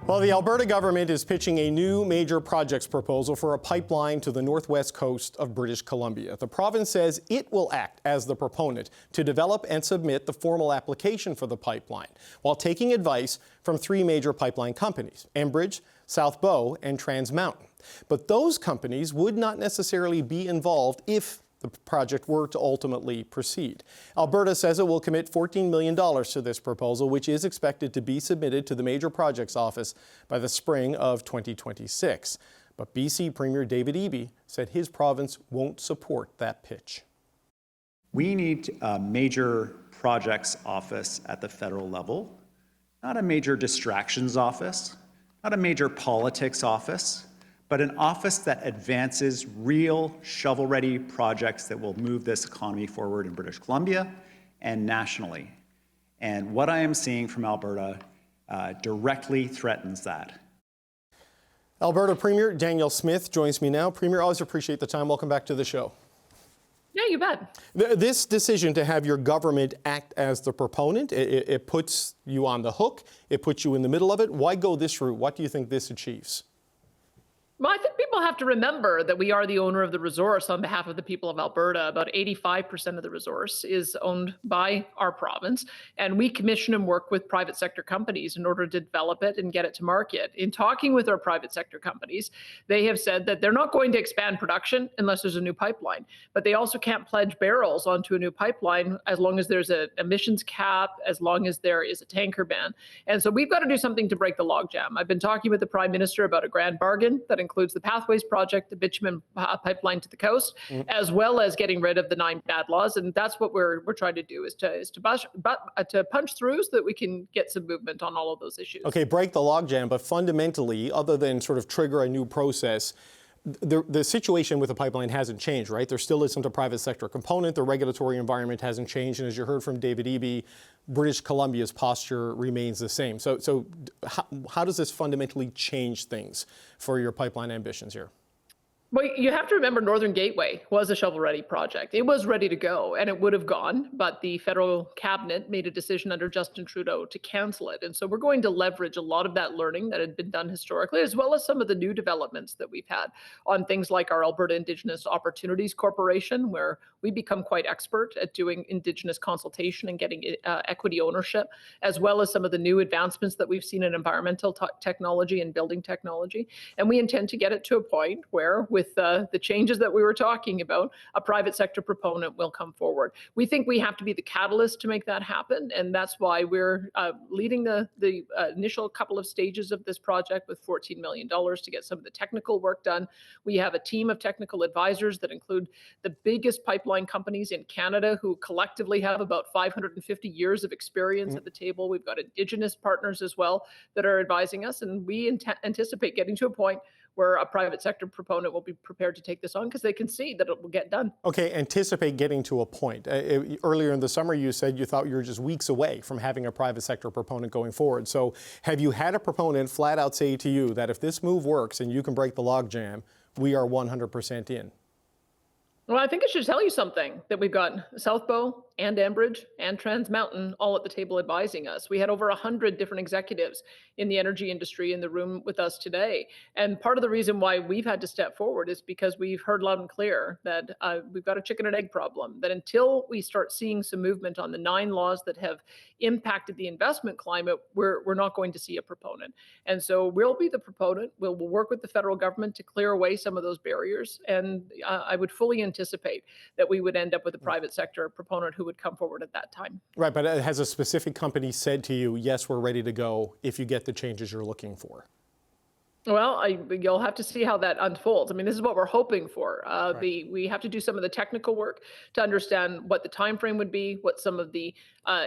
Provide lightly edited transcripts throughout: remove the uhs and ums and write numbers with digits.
Well, the Alberta government is pitching a new major projects proposal for a pipeline to the northwest coast of British Columbia. The province says it will act as the proponent to develop and submit the formal application for the pipeline, while taking advice from three major pipeline companies, Enbridge, South Bow, and Trans Mountain. But those companies would not necessarily be involved if the project were to ultimately proceed. Alberta says it will commit $14 million to this proposal, which is expected to be submitted to the Major Projects Office by the spring of 2026. But BC Premier David Eby said his province won't support that pitch. We need a major projects office at the federal level, not a major distractions office, not a major politics office, but an office that advances real shovel-ready projects that will move this economy forward in British Columbia and nationally. And what I am seeing from Alberta directly threatens that. Alberta Premier Danielle Smith joins me now. Premier, always appreciate the time. Welcome back to the show. Yeah, you bet. This decision to have your government act as the proponent, it puts you on the hook. It puts you in the middle of it. Why go this route? What do you think this achieves? Well, I think people have to remember that we are the owner of the resource on behalf of the people of Alberta. About 85% of the resource is owned by our province, and we commission and work with private sector companies in order to develop it and get it to market. In talking with our private sector companies, they have said that they're not going to expand production unless there's a new pipeline, but they also can't pledge barrels onto a new pipeline as long as there's an emissions cap, as long as there is a tanker ban. And so we've got to do something to break the logjam. I've been talking with the Prime Minister about a grand bargain that includes the Pathways project, the bitumen pipeline to the coast, as well as getting rid of the 9 bad laws. And that's what we're trying to do, is to punch through so that we can get some movement on all of those issues. Okay, break the logjam, but fundamentally, other than sort of trigger a new process, the situation with the pipeline hasn't changed, right? There still isn't a private sector component. The regulatory environment hasn't changed. And as you heard from David Eby, British Columbia's posture remains the same. So how does this fundamentally change things for your pipeline ambitions here? Well, you have to remember Northern Gateway was a shovel-ready project. It was ready to go, and it would have gone, but the federal cabinet made a decision under Justin Trudeau to cancel it. And so we're going to leverage a lot of that learning that had been done historically, as well as some of the new developments that we've had on things like our Alberta Indigenous Opportunities Corporation, where we become quite expert at doing Indigenous consultation and getting equity ownership, as well as some of the new advancements that we've seen in environmental technology and building technology. And we intend to get it to a point where, with the changes that we were talking about, a private sector proponent will come forward. We think we have to be the catalyst to make that happen, and that's why we're leading the initial couple of stages of this project with $14 million to get some of the technical work done. We have a team of technical advisors that include the biggest pipeline companies in Canada, who collectively have about 550 years of experience at the table. We've got Indigenous partners as well that are advising us, and we anticipate getting to a point where a private sector proponent will be prepared to take this on because they can see that it will get done. Okay, anticipate getting to a point. Earlier in the summer, you said you thought you were just weeks away from having a private sector proponent going forward. So have you had a proponent flat out say to you that if this move works and you can break the logjam, we are 100% in? Well, I think I should tell you something, that we've got South Bow and Enbridge and Trans Mountain all at the table advising us. We had over 100 different executives in the energy industry in the room with us today. And part of the reason why we've had to step forward is because we've heard loud and clear that we've got a chicken and egg problem, that until we start seeing some movement on the 9 laws that have impacted the investment climate, we're not going to see a proponent. And so we'll be the proponent. We'll work with the federal government to clear away some of those barriers. And I would fully anticipate that we would end up with a private sector proponent who would come forward at that time. Right, but has a specific company said to you, yes, we're ready to go if you get the changes you're looking for? Well, you'll have to see how that unfolds. I mean, this is what we're hoping for. Right. We have to do some of the technical work to understand what the time frame would be, what some of the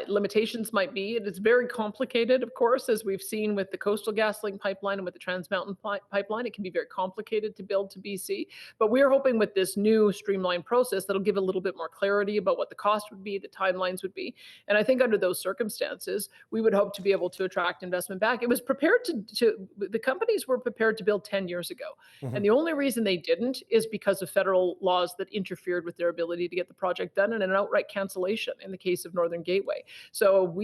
limitations might be. It is very complicated, of course, as we've seen with the Coastal GasLink pipeline and with the Trans Mountain pipeline. It can be very complicated to build to BC. But we're hoping with this new streamlined process that'll give a little bit more clarity about what the cost would be, the timelines would be. And I think under those circumstances, we would hope to be able to attract investment back. It was prepared the companies were prepared to build 10 years ago. And the only reason they didn't is because of federal laws that interfered with their ability to get the project done, and an outright cancellation in the case of Northern Gateway. So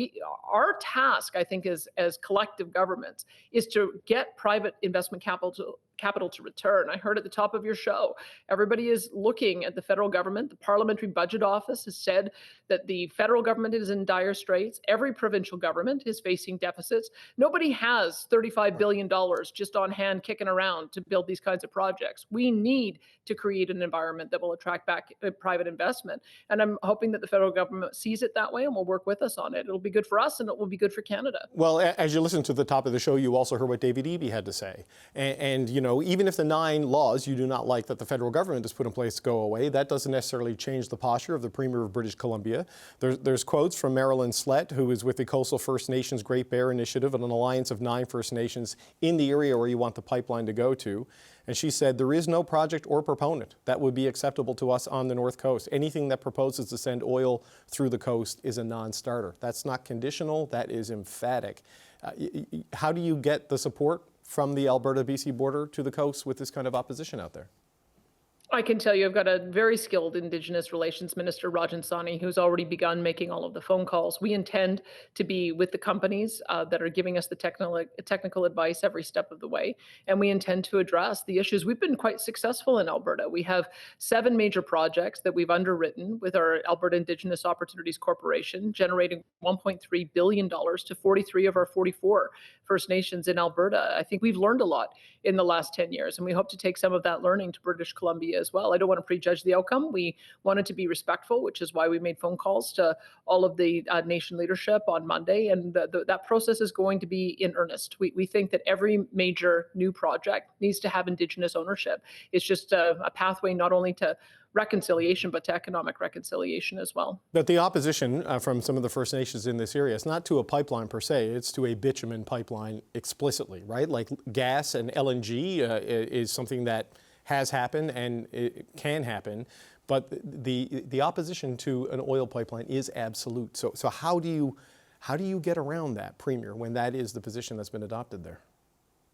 our task, I think, as collective governments, is to get private investment capital to return. I heard at the top of your show, everybody is looking at the federal government. The Parliamentary Budget Office has said that the federal government is in dire straits. Every provincial government is facing deficits. Nobody has $35 billion just on hand kicking around to build these kinds of projects. We need to create an environment that will attract back private investment. And I'm hoping that the federal government sees it that way and will work with us on it. It'll be good for us and it will be good for Canada. Well, as you listened to the top of the show, you also heard what David Eby had to say. And you know, even if the 9 laws you do not like that the federal government has put in place go away, that doesn't necessarily change the posture of the Premier of British Columbia. There's quotes from Marilyn Slett, who is with the Coastal First Nations Great Bear Initiative, an alliance of 9 First Nations in the area where you want the pipeline to go to. And she said, there is no project or proponent that would be acceptable to us on the North Coast. Anything that proposes to send oil through the coast is a non-starter. That's not conditional, that is emphatic. How do you get the support from the Alberta-BC border to the coast with this kind of opposition out there? I can tell you I've got a very skilled Indigenous Relations Minister, Rajan Sawhney, who's already begun making all of the phone calls. We intend to be with the companies that are giving us the technical advice every step of the way, and we intend to address the issues. We've been quite successful in Alberta. We have 7 major projects that we've underwritten with our Alberta Indigenous Opportunities Corporation, generating $1.3 billion to 43 of our 44 First Nations in Alberta. I think we've learned a lot in the last 10 years, and we hope to take some of that learning to British Columbia as well. I don't want to prejudge the outcome. We wanted to be respectful, which is why we made phone calls to all of the nation leadership on Monday, and that process is going to be in earnest. We think that every major new project needs to have Indigenous ownership. It's just a pathway not only to reconciliation, but to economic reconciliation as well. But the opposition from some of the First Nations in this area is not to a pipeline per se, it's to a bitumen pipeline explicitly, right? Like gas and LNG is something that has happened and it can happen, but the opposition to an oil pipeline is absolute. So how do you get around that, Premier, when that is the position that's been adopted there?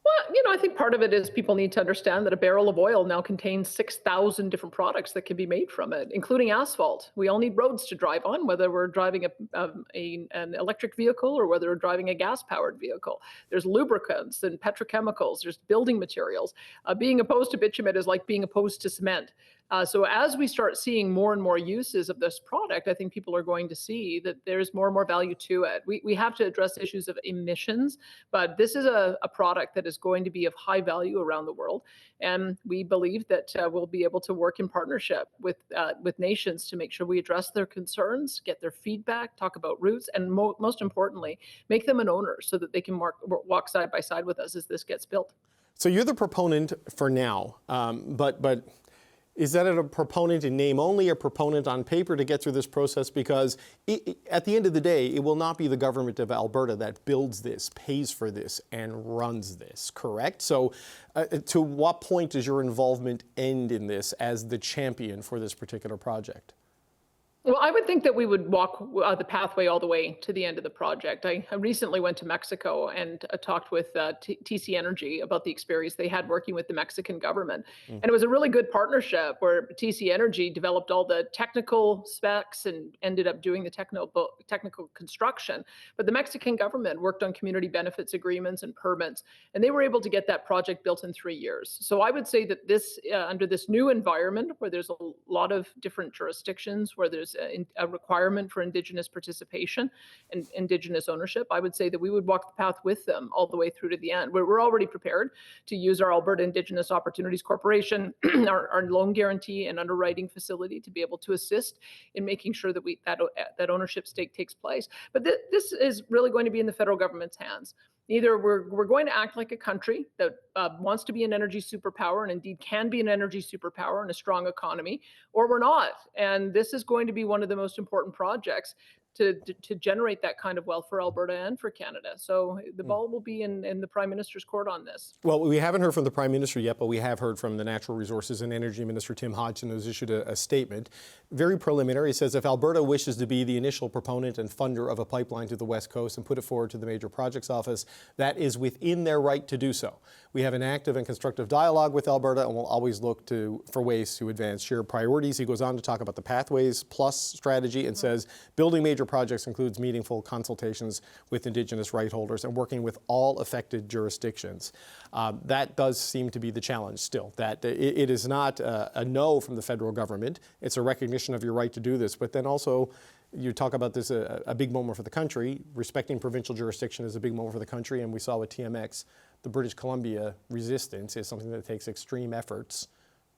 Well, I think part of it is people need to understand that a barrel of oil now contains 6,000 different products that can be made from it, including asphalt. We all need roads to drive on, whether we're driving an electric vehicle or whether we're driving a gas-powered vehicle. There's lubricants and petrochemicals. There's building materials. Being opposed to bitumen is like being opposed to cement. So as we start seeing more and more uses of this product, I think people are going to see that there's more and more value to it. We have to address issues of emissions, but this is a product that is going to be of high value around the world. And we believe that we'll be able to work in partnership with nations to make sure we address their concerns, get their feedback, talk about routes, and most importantly, make them an owner so that they can walk side by side with us as this gets built. So you're the proponent for now, but is that a proponent in name only, a proponent on paper to get through this process? Because at the end of the day, it will not be the government of Alberta that builds this, pays for this, and runs this, correct? So to what point does your involvement end in this as the champion for this particular project? Well, I would think that we would walk the pathway all the way to the end of the project. I recently went to Mexico and talked with TC Energy about the experience they had working with the Mexican government. And it was a really good partnership where TC Energy developed all the technical specs and ended up doing the technical construction. But the Mexican government worked on community benefits agreements and permits, and they were able to get that project built in 3 years. So I would say that this, under this new environment where there's a lot of different jurisdictions, where there's a requirement for Indigenous participation and Indigenous ownership, I would say that we would walk the path with them all the way through to the end. We're already prepared to use our Alberta Indigenous Opportunities Corporation, our loan guarantee and underwriting facility to be able to assist in making sure that that ownership stake takes place. But this is really going to be in the federal government's hands. Either we're going to act like a country that wants to be an energy superpower and indeed can be an energy superpower and a strong economy, or we're not. And this is going to be one of the most important projects to generate that kind of wealth for Alberta and for Canada. So the ball will be in the Prime Minister's court on this. Well, we haven't heard from the Prime Minister yet, but we have heard from the Natural Resources and Energy Minister, Tim Hodgson, who's issued a statement. Very preliminary. He says if Alberta wishes to be the initial proponent and funder of a pipeline to the West Coast and put it forward to the Major Projects Office, that is within their right to do so. We have an active and constructive dialogue with Alberta, and we'll always look for ways to advance shared priorities. He goes on to talk about the Pathways Plus strategy and says building major projects includes meaningful consultations with Indigenous right holders and working with all affected jurisdictions. That does seem to be the challenge still, that it is not a no from the federal government. It's a recognition of your right to do this, but then also you talk about this, a big moment for the country. Respecting provincial jurisdiction is a big moment for the country, and we saw with TMX, the British Columbia resistance is something that takes extreme efforts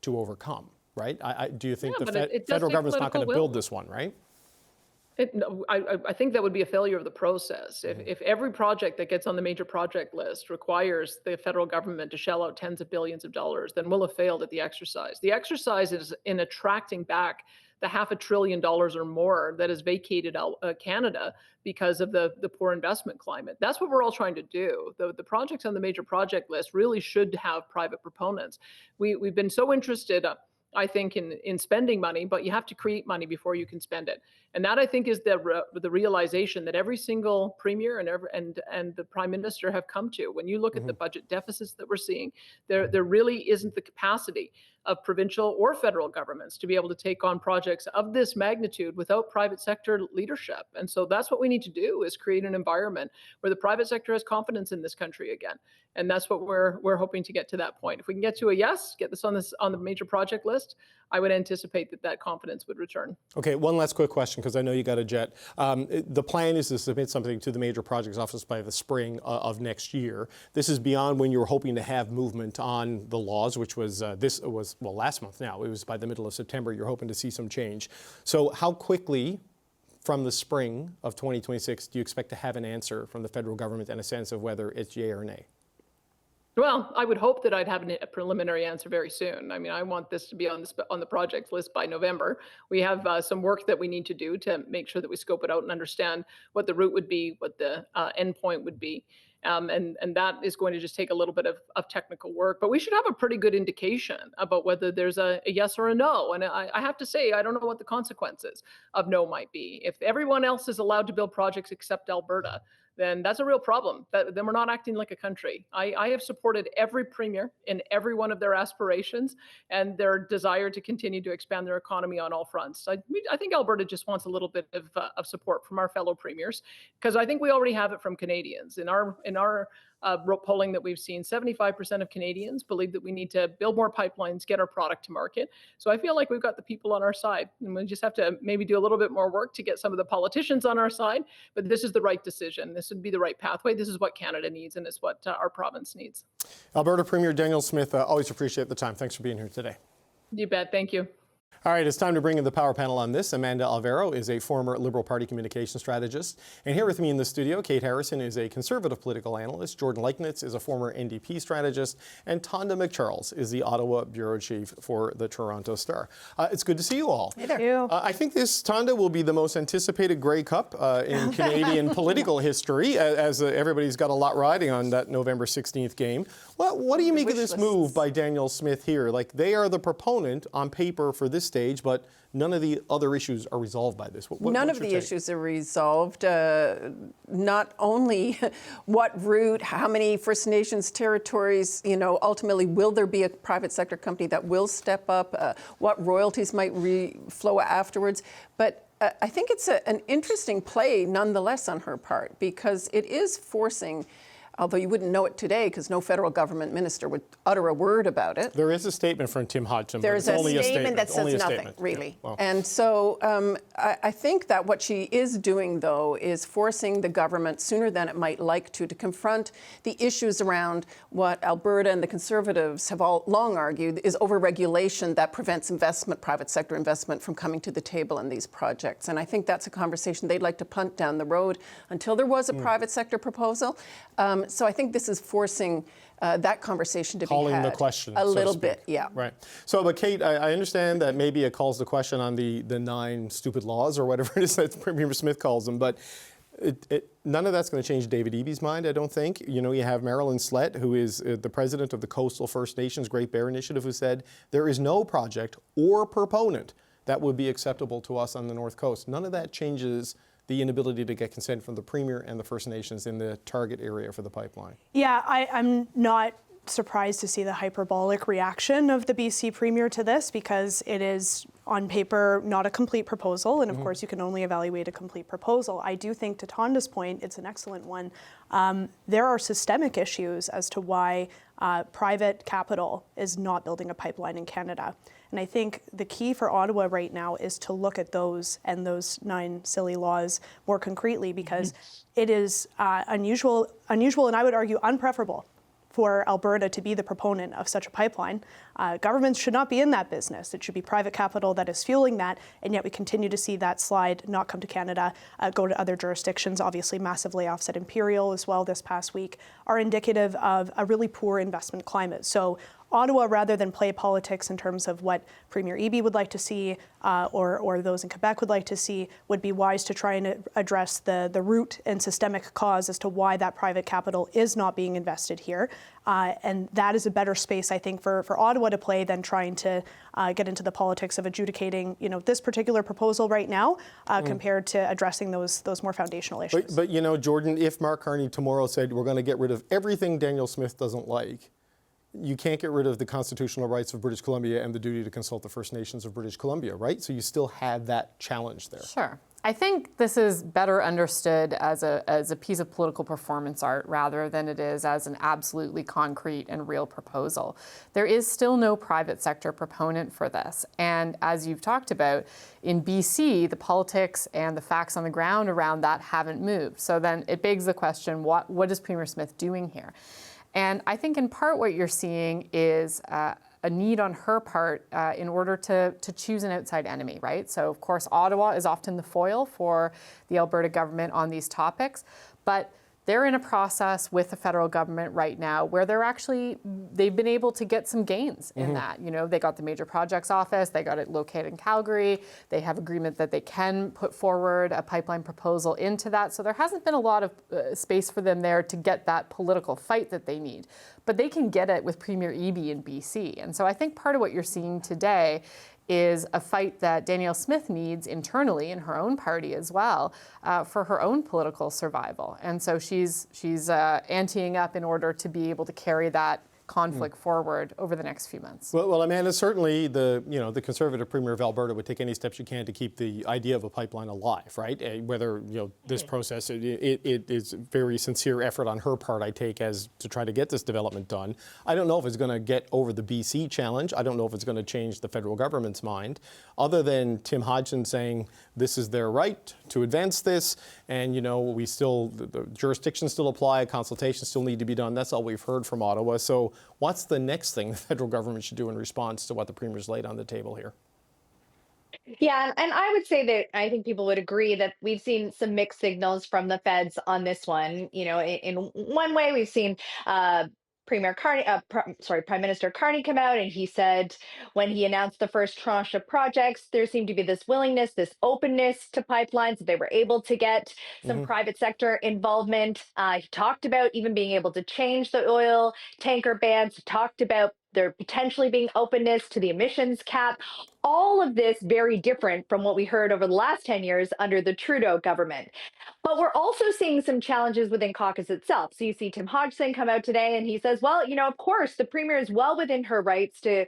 to overcome, right? Do you think the federal government's not going to build this one, right? No, I think that would be a failure of the process. If every project that gets on the major project list requires the federal government to shell out tens of billions of dollars, then we'll have failed at the exercise. The exercise is in attracting back the $500 billion or more that has vacated Canada because of the poor investment climate. That's what we're all trying to do. The projects on the major project list really should have private proponents. We've been so interested, I think, in spending money, but you have to create money before you can spend it. And that, I think, is the realization that every single premier and the prime minister have come to. When you look at the budget deficits that we're seeing, there really isn't the capacity of provincial or federal governments to be able to take on projects of this magnitude without private sector leadership. And so that's what we need to do, is create an environment where the private sector has confidence in this country again. And that's what we're hoping to get to that point. If we can get to a yes, get this on the major project list, I would anticipate that confidence would return. Okay, one last quick question, because I know you got a jet. The plan is to submit something to the Major Projects Office by the spring of next year. This is beyond when you were hoping to have movement on the laws, which was last month now. It was by the middle of September. You're hoping to see some change. So how quickly from the spring of 2026 do you expect to have an answer from the federal government and a sense of whether it's yay or nay? Well, I would hope that I'd have a preliminary answer very soon. I mean, I want this to be on the project list by November. We have some work that we need to do to make sure that we scope it out and understand what the route would be, what the endpoint would be. And that is going to just take a little bit of technical work. But we should have a pretty good indication about whether there's a yes or a no. And I have to say, I don't know what the consequences of no might be. If everyone else is allowed to build projects except Alberta, then that's a real problem. Then we're not acting like a country. I have supported every premier in every one of their aspirations and their desire to continue to expand their economy on all fronts. I think Alberta just wants a little bit of support from our fellow premiers, because I think we already have it from Canadians. In our polling that we've seen, 75% of Canadians believe that we need to build more pipelines, get our product to market. So I feel like we've got the people on our side, and we just have to maybe do a little bit more work to get some of the politicians on our side. But this is the right decision. This would be the right pathway. This is what Canada needs, and it's what our province needs. Alberta Premier Danielle Smith, always appreciate the time. Thanks for being here today. You bet. Thank you. All right, it's time to bring in the power panel on this. Amanda Alvaro is a former Liberal Party communication strategist. And here with me in the studio, Kate Harrison is a Conservative political analyst. Jordan Leichnitz is a former NDP strategist. And Tonda McCharles is the Ottawa bureau chief for the Toronto Star. It's good to see you all. Hey there. I think this, Tonda, will be the most anticipated Grey Cup in Canadian political history, as everybody's got a lot riding on that November 16th game. Well, what do you make of this move by Danielle Smith here? Like, they are the proponent on paper for this stage, but none of the other issues are resolved by this. None of the issues are resolved. Not only what route, how many First Nations territories, ultimately will there be a private sector company that will step up, what royalties might flow afterwards, but I think it's an interesting play nonetheless on her part, because it is forcing, although you wouldn't know it today because no federal government minister would utter a word about it. There is a statement from Tim Hodgson. There is a statement that says nothing, really. Yeah, well. And so I think that what she is doing, though, is forcing the government sooner than it might like to confront the issues around what Alberta and the Conservatives have all long argued is overregulation that prevents investment, private sector investment, from coming to the table in these projects. And I think that's a conversation they'd like to punt down the road until there was a private sector proposal. So I think this is forcing that conversation to be had. Calling the question, a little bit, yeah. Right. So, but Kate, I understand that maybe it calls the question on the 9 stupid laws or whatever it is that Premier Smith calls them, but none of that's going to change David Eby's mind, I don't think. You have Marilyn Slett, who is the president of the Coastal First Nations Great Bear Initiative, who said there is no project or proponent that would be acceptable to us on the North Coast. None of that changes the inability to get consent from the Premier and the First Nations in the target area for the pipeline. Yeah, I'm not surprised to see the hyperbolic reaction of the BC Premier to this, because it is on paper not a complete proposal, and of course you can only evaluate a complete proposal. I do think, to Tonda's point, it's an excellent one. There are systemic issues as to why private capital is not building a pipeline in Canada. And I think the key for Ottawa right now is to look at those and those 9 silly laws more concretely, because it is unusual, and I would argue unpreferable for Alberta to be the proponent of such a pipeline. Governments should not be in that business. It should be private capital that is fueling that, and yet we continue to see that slide not come to Canada, go to other jurisdictions. Obviously, massive layoffs at Imperial as well this past week are indicative of a really poor investment climate. So Ottawa, rather than play politics in terms of what Premier Eby would like to see or those in Quebec would like to see, would be wise to try and address the root and systemic cause as to why that private capital is not being invested here. And that is a better space, I think, for Ottawa to play than trying to get into the politics of adjudicating, this particular proposal right now compared to addressing those more foundational issues. But Jordan, if Mark Carney tomorrow said we're going to get rid of everything Danielle Smith doesn't like, you can't get rid of the constitutional rights of British Columbia and the duty to consult the First Nations of British Columbia, right? So you still have that challenge there. Sure. I think this is better understood as a piece of political performance art rather than it is as an absolutely concrete and real proposal. There is still no private sector proponent for this. And as you've talked about, in BC, the politics and the facts on the ground around that haven't moved. So then it begs the question, what is Premier Smith doing here? And I think in part what you're seeing is a need on her part in order to choose an outside enemy, right? So of course, Ottawa is often the foil for the Alberta government on these topics, but they're in a process with the federal government right now where they've been able to get some gains in that. They got the Major Projects Office, they got it located in Calgary, they have agreement that they can put forward a pipeline proposal into that. So there hasn't been a lot of space for them there to get that political fight that they need. But they can get it with Premier Eby in BC. And so I think part of what you're seeing today is a fight that Danielle Smith needs internally in her own party as well for her own political survival. And so she's anteing up in order to be able to carry that conflict forward over the next few months. Well, Amanda, certainly the Conservative Premier of Alberta would take any steps she can to keep the idea of a pipeline alive, right? Whether this process, it is a very sincere effort on her part, I take, as to try to get this development done. I don't know if it's going to get over the BC challenge. I don't know if it's going to change the federal government's mind, other than Tim Hodgson saying this is their right to advance this, and the jurisdictions still apply, consultations still need to be done. That's all we've heard from Ottawa. So what's the next thing the federal government should do in response to what the Premier's laid on the table here? Yeah, and I would say that I think people would agree that we've seen some mixed signals from the feds on this one. In one way, we've seen Prime Minister Carney come out, and he said when he announced the first tranche of projects, there seemed to be this willingness, this openness to pipelines, that they were able to get some private sector involvement. He talked about even being able to change the oil tanker bans, talked about there potentially being openness to the emissions cap. All of this very different from what we heard over the last 10 years under the Trudeau government. But we're also seeing some challenges within caucus itself. So you see Tim Hodgson come out today and he says, well, of course, the Premier is well within her rights to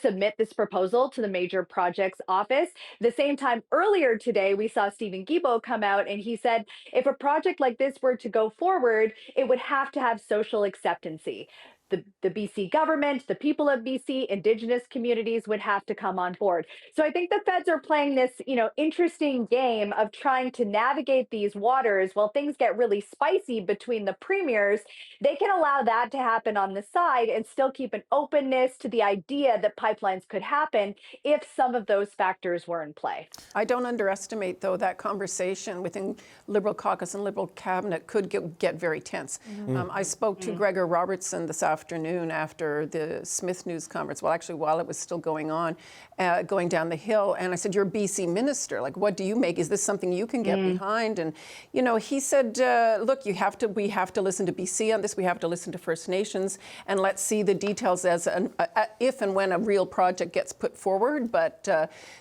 submit this proposal to the Major Projects Office. At the same time, earlier today, we saw Stephen Guilbeault come out and he said, if a project like this were to go forward, it would have to have social acceptancy. The BC government, the people of BC, Indigenous communities would have to come on board. So I think the feds are playing this, interesting game of trying to navigate these waters while things get really spicy between the premiers. They can allow that to happen on the side and still keep an openness to the idea that pipelines could happen if some of those factors were in play. I don't underestimate, though, that conversation within Liberal caucus and Liberal cabinet could get very tense. I spoke to Gregor Robertson this afternoon after the Smith News conference, well, actually, while it was still going on, going down the hill, and I said, you're a BC minister, like, what do you make? Is this something you can get behind? And, he said, look, we have to listen to BC on this, we have to listen to First Nations, and let's see the details as if and when a real project gets put forward. But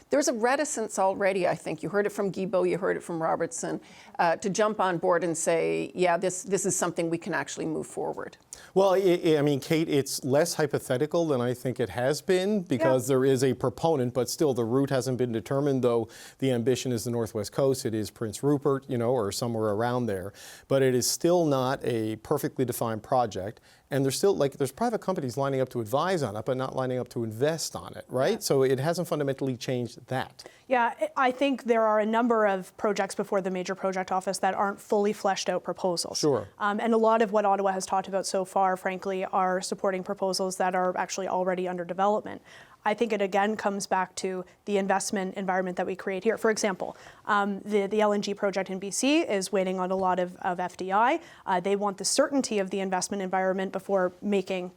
there's a reticence already, I think. You heard it from Guilbeault, you heard it from Robertson, to jump on board and say, yeah, this is something we can actually move forward. Well, I mean, Kate, it's less hypothetical than I think it has been because there is a proponent, but still the route hasn't been determined, though the ambition is the Northwest Coast. It is Prince Rupert, you know, or somewhere around there. But it is still not a perfectly defined project. And there's still, like, there's private companies lining up to advise on it, but not lining up to invest on it, right? Yeah. So it hasn't fundamentally changed that. Yeah, I think there are a number of projects before the Major Project Office that aren't fully fleshed out proposals. Sure. And a lot of what Ottawa has talked about so far, frankly, are supporting proposals that are actually already under development. I think it again comes back to the investment environment that we create here. For example, the LNG project in BC is waiting on a lot of FDI. They want the certainty of the investment environment before making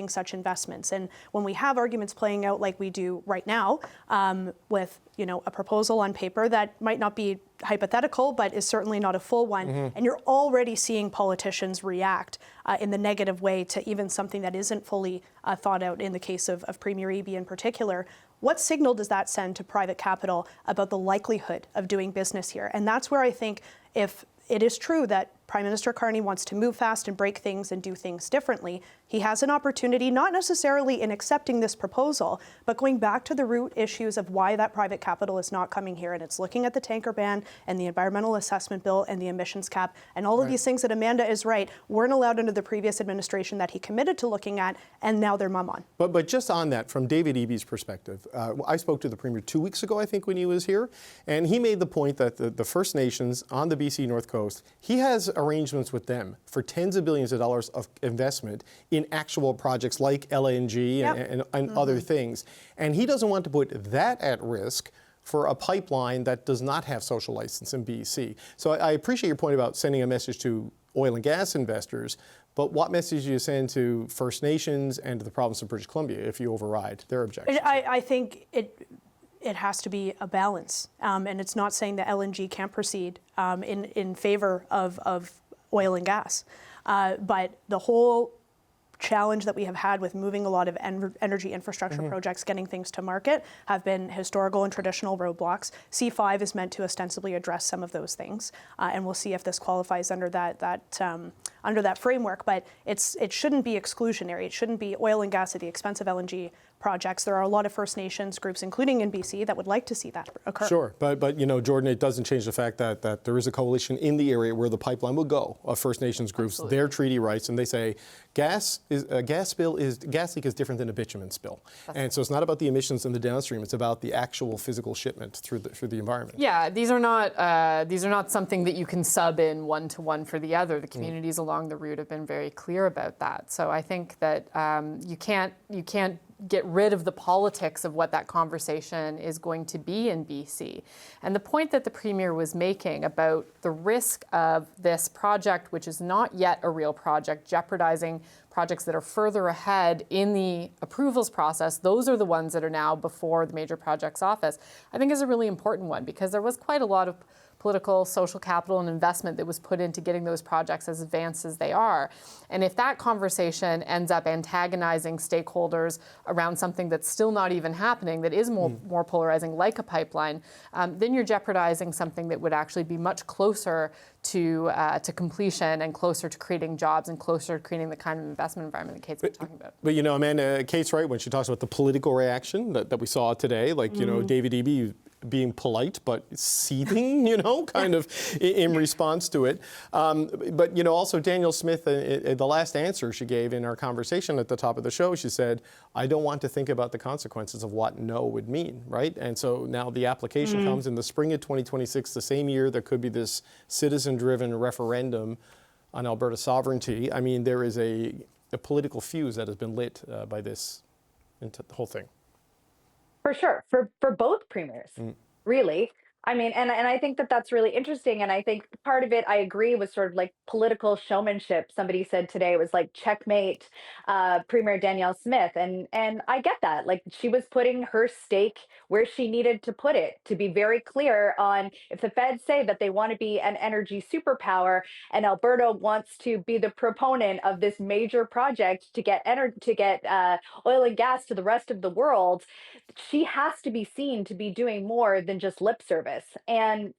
such investments. And when we have arguments playing out like we do right now, with a proposal on paper that might not be hypothetical, but is certainly not a full one, and you're already seeing politicians react in the negative way to even something that isn't fully thought out in the case of Premier Eby in particular. What signal does that send to private capital about the likelihood of doing business here? And that's where I think if it is true that Prime Minister Carney wants to move fast and break things and do things differently, he has an opportunity, not necessarily in accepting this proposal, but going back to the root issues of why that private capital is not coming here. And it's looking at the tanker ban and the environmental assessment bill and the emissions cap and all of these things that Amanda is right weren't allowed under the previous administration that he committed to looking at, and now they're mum on. But just on that, from David Eby's perspective, I spoke to the Premier 2 weeks ago, I think, when he was here, and he made the point that the First Nations on the BC North Coast, he has arrangements with them for tens of billions of dollars of investment in actual projects like LNG and other things. And he doesn't want to put that at risk for a pipeline that does not have social license in BC. So I appreciate your point about sending a message to oil and gas investors, but what message do you send to First Nations and to the province of British Columbia if you override their objections? I think it has to be a balance, and it's not saying that LNG can't proceed in favor of oil and gas, but the whole challenge that we have had with moving a lot of energy infrastructure projects, getting things to market, have been historical and traditional roadblocks. C5 is meant to ostensibly address some of those things, and we'll see if this qualifies under that framework. But it shouldn't be exclusionary. It shouldn't be oil and gas at the expense of LNG projects. There are a lot of First Nations groups, including in BC, that would like to see that occur. Sure, but Jordan, it doesn't change the fact that there is a coalition in the area where the pipeline will go of First Nations groups, their treaty rights, and they say gas leak is different than a bitumen spill, and so it's not about the emissions in the downstream; it's about the actual physical shipment through the environment. Yeah, these are not something that you can sub in one to one for the other. The communities along the route have been very clear about that. So I think that you can't get rid of the politics of what that conversation is going to be in BC. And the point that the Premier was making about the risk of this project, which is not yet a real project, jeopardizing projects that are further ahead in the approvals process, those are the ones that are now before the Major Projects Office, I think is a really important one, because there was quite a lot of political, social capital and investment that was put into getting those projects as advanced as they are. And if that conversation ends up antagonizing stakeholders around something that's still not even happening, that is more polarizing, like a pipeline, then you're jeopardizing something that would actually be much closer to completion and closer to creating jobs and closer to creating the kind of investment environment that Kate's been talking about. But Amanda, Kate's right when she talks about the political reaction that we saw today, like, David Eby being polite but seething, kind of in response to it. But, also Danielle Smith, the last answer she gave in our conversation at the top of the show, she said, I don't want to think about the consequences of what no would mean, right? And so now the application comes in the spring of 2026, the same year there could be this citizen-driven referendum on Alberta sovereignty. I mean, there is a political fuse that has been lit by this into the whole thing. For sure, for both premiers, really. I mean, and I think that's really interesting. And I think part of it, I agree, was sort of like political showmanship. Somebody said today it was like checkmate Premier Danielle Smith. And I get that. Like, she was putting her stake where she needed to put it, to be very clear on, if the feds say that they want to be an energy superpower and Alberta wants to be the proponent of this major project to get oil and gas to the rest of the world, she has to be seen to be doing more than just lip service. And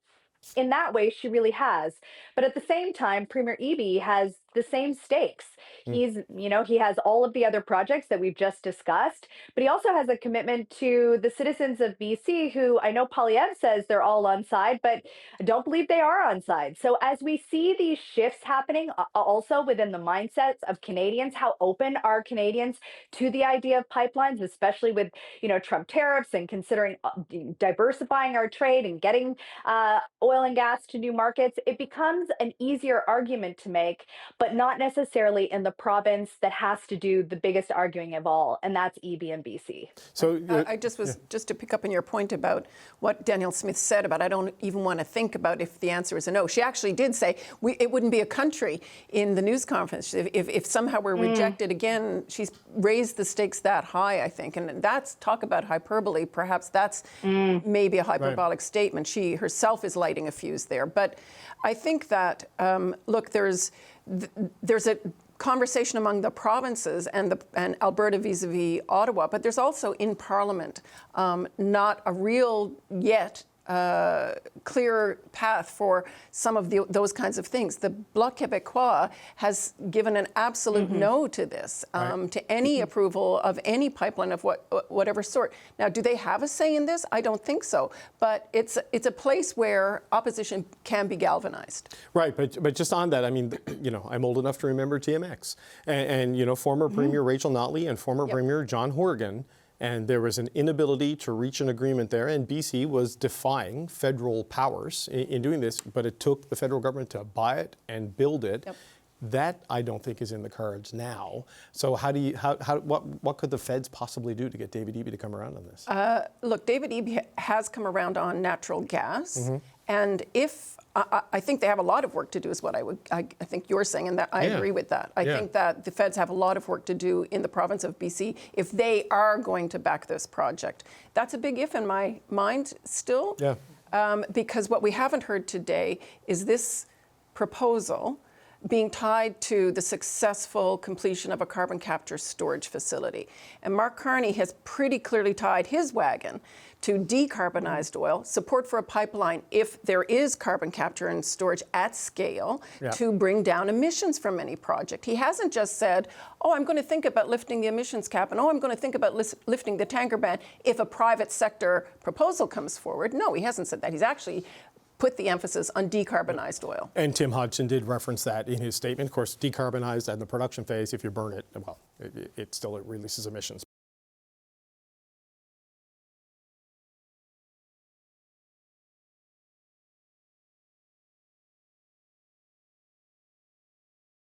in that way, she really has. But at the same time, Premier Eby has the same stakes. He's, he has all of the other projects that we've just discussed, but he also has a commitment to the citizens of BC who I know Polyev says they're all on side, but I don't believe they are on side. So as we see these shifts happening also within the mindsets of Canadians, how open are Canadians to the idea of pipelines, especially with, Trump tariffs and considering diversifying our trade and getting oil and gas to new markets, it becomes an easier argument to make, but not necessarily in the province that has to do the biggest arguing of all, and that's EB and BC. So just to pick up on your point about what Danielle Smith said about I don't even want to think about if the answer is a no. She actually did say it wouldn't be a country in the news conference if somehow we're rejected again. She's raised the stakes that high, I think, and that's talk about hyperbole. Perhaps that's maybe a hyperbolic statement. She herself is lighting a fuse there, but I think that look, there's a conversation among the provinces and Alberta vis-a-vis Ottawa, but there's also in Parliament not a real yet clear path for some of those kinds of things. The Bloc Québécois has given an absolute no to this, to any approval of any pipeline of whatever sort. Now, do they have a say in this? I don't think so. But it's a place where opposition can be galvanized. Right, but just on that, I mean, I'm old enough to remember TMX, and former Premier Rachel Notley and former Premier John Horgan. And there was an inability to reach an agreement there, and BC was defying federal powers in doing this, but it took the federal government to buy it and build it. Yep. That I don't think is in the cards now. So what could the feds possibly do to get David Eby to come around on this? Look, David Eby has come around on natural gas, and I think they have a lot of work to do, is what I think you're saying, and that I agree with that. I think that the feds have a lot of work to do in the province of BC if they are going to back this project. That's a big if in my mind still, because what we haven't heard today is this proposal being tied to the successful completion of a carbon capture storage facility. And Mark Carney has pretty clearly tied his wagon to decarbonized oil, support for a pipeline if there is carbon capture and storage at scale to bring down emissions from any project. He hasn't just said, oh, I'm going to think about lifting the emissions cap, and oh, I'm going to think about lifting the tanker ban if a private sector proposal comes forward. No, he hasn't said that. He's actually put the emphasis on decarbonized oil. And Tim Hodgson did reference that in his statement. Of course, decarbonized and the production phase, if you burn it, well, it still releases emissions.